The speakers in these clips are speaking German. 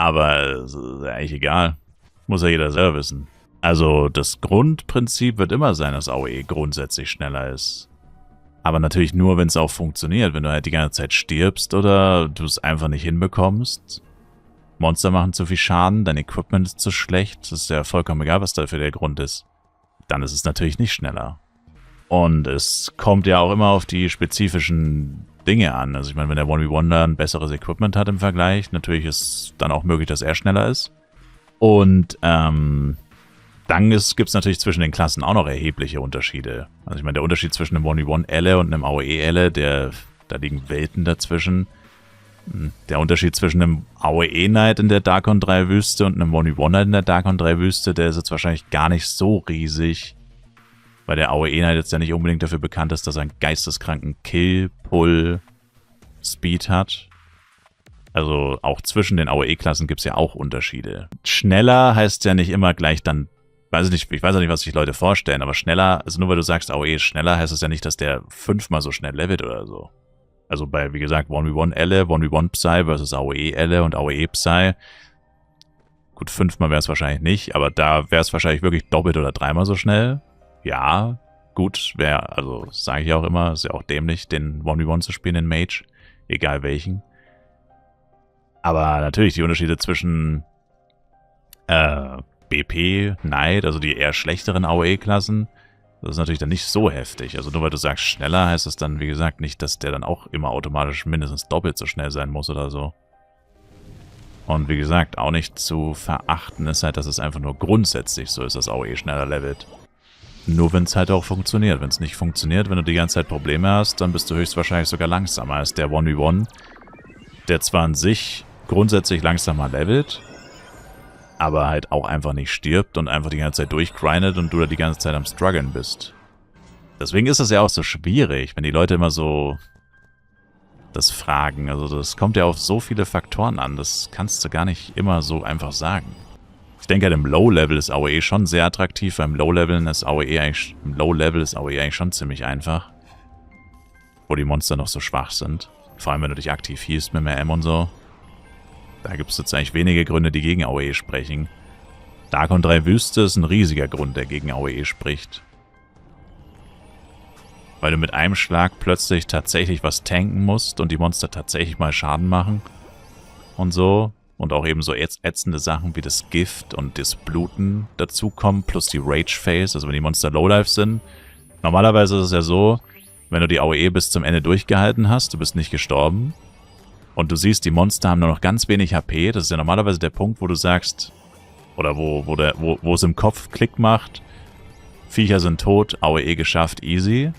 Aber es ist ja eigentlich egal. Muss ja jeder selber wissen. Also das Grundprinzip wird immer sein, dass AOE grundsätzlich schneller ist. Aber natürlich nur, wenn es auch funktioniert. Wenn du halt die ganze Zeit stirbst oder du es einfach nicht hinbekommst. Monster machen zu viel Schaden, dein Equipment ist zu schlecht. Das ist ja vollkommen egal, was dafür der Grund ist. Dann ist es natürlich nicht schneller. Und es kommt ja auch immer auf die spezifischen Dinge an. Also ich meine, wenn der 1v1 da ein besseres Equipment hat im Vergleich, natürlich ist dann auch möglich, dass er schneller ist. Und dann gibt es natürlich zwischen den Klassen auch noch erhebliche Unterschiede. Also ich meine, der Unterschied zwischen einem 1v1-Elle und einem AOE-Elle, da liegen Welten dazwischen. Der Unterschied zwischen einem AOE-Knight in der Darkon 3 Wüste und einem 1v1-Knight in der Darkon 3 Wüste, der ist jetzt wahrscheinlich gar nicht so riesig. Weil der AOE-Knight jetzt ja nicht unbedingt dafür bekannt ist, dass er einen geisteskranken Kill-Pull-Speed hat. Also auch zwischen den AOE-Klassen gibt es ja auch Unterschiede. Schneller heißt ja nicht immer gleich dann, ich weiß ja nicht, was sich Leute vorstellen, aber schneller, also nur weil du sagst, AOE ist schneller, heißt es ja nicht, dass der 5-mal so schnell levelt oder so. Also bei, wie gesagt, 1v1-Elle, 1v1-Psy versus AOE-Elle und AOE-Psy. Gut, 5-mal wäre es wahrscheinlich nicht, aber da wäre es wahrscheinlich wirklich doppelt oder 3-mal so schnell. Ja, gut, also sage ich auch immer, ist ja auch dämlich, den 1v1 zu spielen in Mage, egal welchen. Aber natürlich die Unterschiede zwischen BP, Knight, also die eher schlechteren AOE-Klassen, das ist natürlich dann nicht so heftig. Also nur weil du sagst schneller, heißt das dann, wie gesagt, nicht, dass der dann auch immer automatisch mindestens doppelt so schnell sein muss oder so. Und wie gesagt, auch nicht zu verachten ist halt, dass es einfach nur grundsätzlich so ist, dass AOE schneller levelt. Nur wenn es halt auch funktioniert. Wenn es nicht funktioniert, wenn du die ganze Zeit Probleme hast, dann bist du höchstwahrscheinlich sogar langsamer als der 1v1, der zwar an sich grundsätzlich langsamer levelt, aber halt auch einfach nicht stirbt und einfach die ganze Zeit durchgrindet und du da die ganze Zeit am Struggeln bist. Deswegen ist es ja auch so schwierig, wenn die Leute immer so das fragen. Also das kommt ja auf so viele Faktoren an, das kannst du gar nicht immer so einfach sagen. Ich denke halt im Low-Level ist AOE schon sehr attraktiv, weil im Low-Level ist AOE eigentlich schon ziemlich einfach. Wo die Monster noch so schwach sind. Vor allem wenn du dich aktiv healst mit mehr M und so. Da gibt es jetzt eigentlich wenige Gründe, die gegen AOE sprechen. Darkon 3 Wüste ist ein riesiger Grund, der gegen AOE spricht. Weil du mit einem Schlag plötzlich tatsächlich was tanken musst und die Monster tatsächlich mal Schaden machen. Und so. Und auch eben so ätzende Sachen wie das Gift und das Bluten dazukommen, plus die Rage Phase, also wenn die Monster Lowlife sind. Normalerweise ist es ja so, wenn du die AOE bis zum Ende durchgehalten hast, du bist nicht gestorben. Und du siehst, die Monster haben nur noch ganz wenig HP. Das ist ja normalerweise der Punkt, wo du sagst, oder wo es im Kopf Klick macht, Viecher sind tot, AOE geschafft, easy.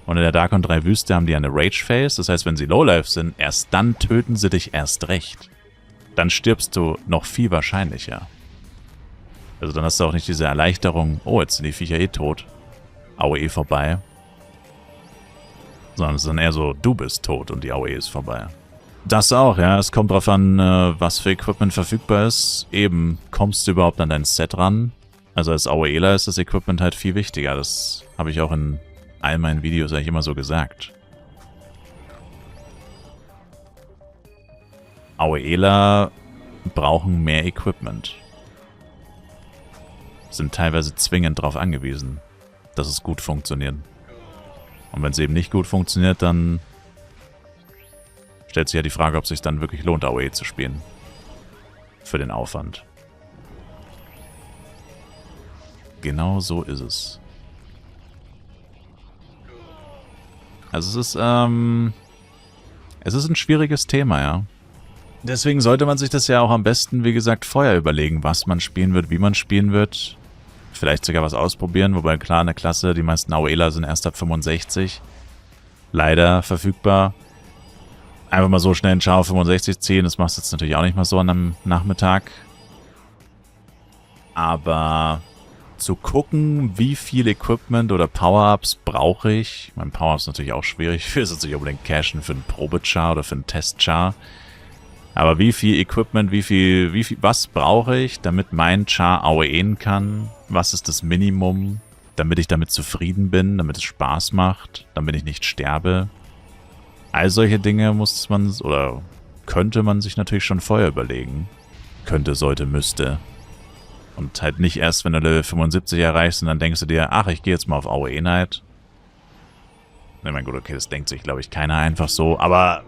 Und in der Darkon 3 Wüste haben die eine Rage Phase. Das heißt, wenn sie Lowlife sind, erst dann töten sie dich erst recht. Dann stirbst du noch viel wahrscheinlicher. Also dann hast du auch nicht diese Erleichterung, oh, jetzt sind die Viecher eh tot. AOE vorbei. Sondern es ist dann eher so, du bist tot und die AOE ist vorbei. Das auch, ja. Es kommt drauf an, was für Equipment verfügbar ist. Eben, kommst du überhaupt an dein Set ran? Also als AOEler ist das Equipment halt viel wichtiger. Das habe ich auch in all meinen Videos eigentlich immer so gesagt. AOEler brauchen mehr Equipment. Sind teilweise zwingend darauf angewiesen, dass es gut funktioniert. Und wenn es eben nicht gut funktioniert, dann stellt sich ja die Frage, ob es sich dann wirklich lohnt, AOE zu spielen. Für den Aufwand. Genau so ist es. Also es ist ein schwieriges Thema, ja. Deswegen sollte man sich das ja auch am besten, wie gesagt, vorher überlegen, was man spielen wird, wie man spielen wird. Vielleicht sogar was ausprobieren, wobei klar, in der Klasse, die meisten AOEler sind erst ab 65. Leider verfügbar. Einfach mal so schnell einen Char auf 65 ziehen, das machst du jetzt natürlich auch nicht mal so an einem Nachmittag. Aber zu gucken, wie viel Equipment oder Power-Ups brauche ich. Ich meine, Power-Ups ist natürlich auch schwierig. Ich will jetzt nicht unbedingt cashen für einen Probe-Char oder für einen Test-Char. Aber wie viel Equipment, was brauche ich, damit mein Char AOEen kann? Was ist das Minimum, damit ich damit zufrieden bin, damit es Spaß macht, damit ich nicht sterbe? All solche Dinge muss man oder könnte man sich natürlich schon vorher überlegen. könnte, sollte, müsste. Und halt nicht erst, wenn du Level 75 erreichst und dann denkst du dir, ach, ich gehe jetzt mal auf AOE Night. Ne, mein Gott, okay, das denkt sich, glaube ich, keiner einfach so, aber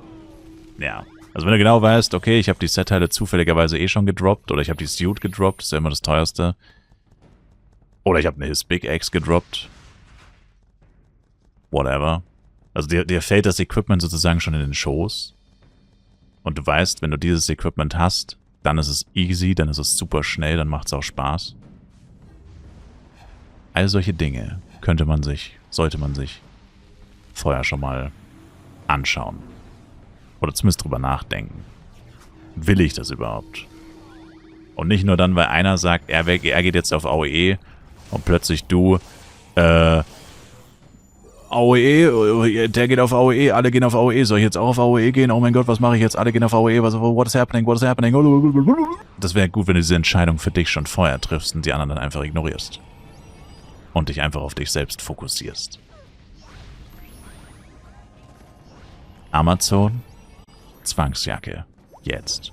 ja. Also wenn du genau weißt, okay, ich habe die Set-Teile zufälligerweise eh schon gedroppt oder ich habe die Suit gedroppt, das ist ja immer das teuerste. Oder ich habe eine His Big Axe gedroppt. Whatever. Also dir fällt das Equipment sozusagen schon in den Schoß. Und du weißt, wenn du dieses Equipment hast, dann ist es easy, dann ist es super schnell, dann macht es auch Spaß. All solche Dinge sollte man sich vorher schon mal anschauen. Oder zumindest drüber nachdenken. Will ich das überhaupt? Und nicht nur dann, weil einer sagt, er geht jetzt auf AOE und plötzlich du, AOE, der geht auf AOE, alle gehen auf AOE, soll ich jetzt auch auf AOE gehen? Oh mein Gott, was mache ich jetzt? Alle gehen auf AOE, what is happening, what is happening? Das wäre gut, wenn du diese Entscheidung für dich schon vorher triffst und die anderen dann einfach ignorierst. Und dich einfach auf dich selbst fokussierst. Amazon, Zwangsjacke, jetzt.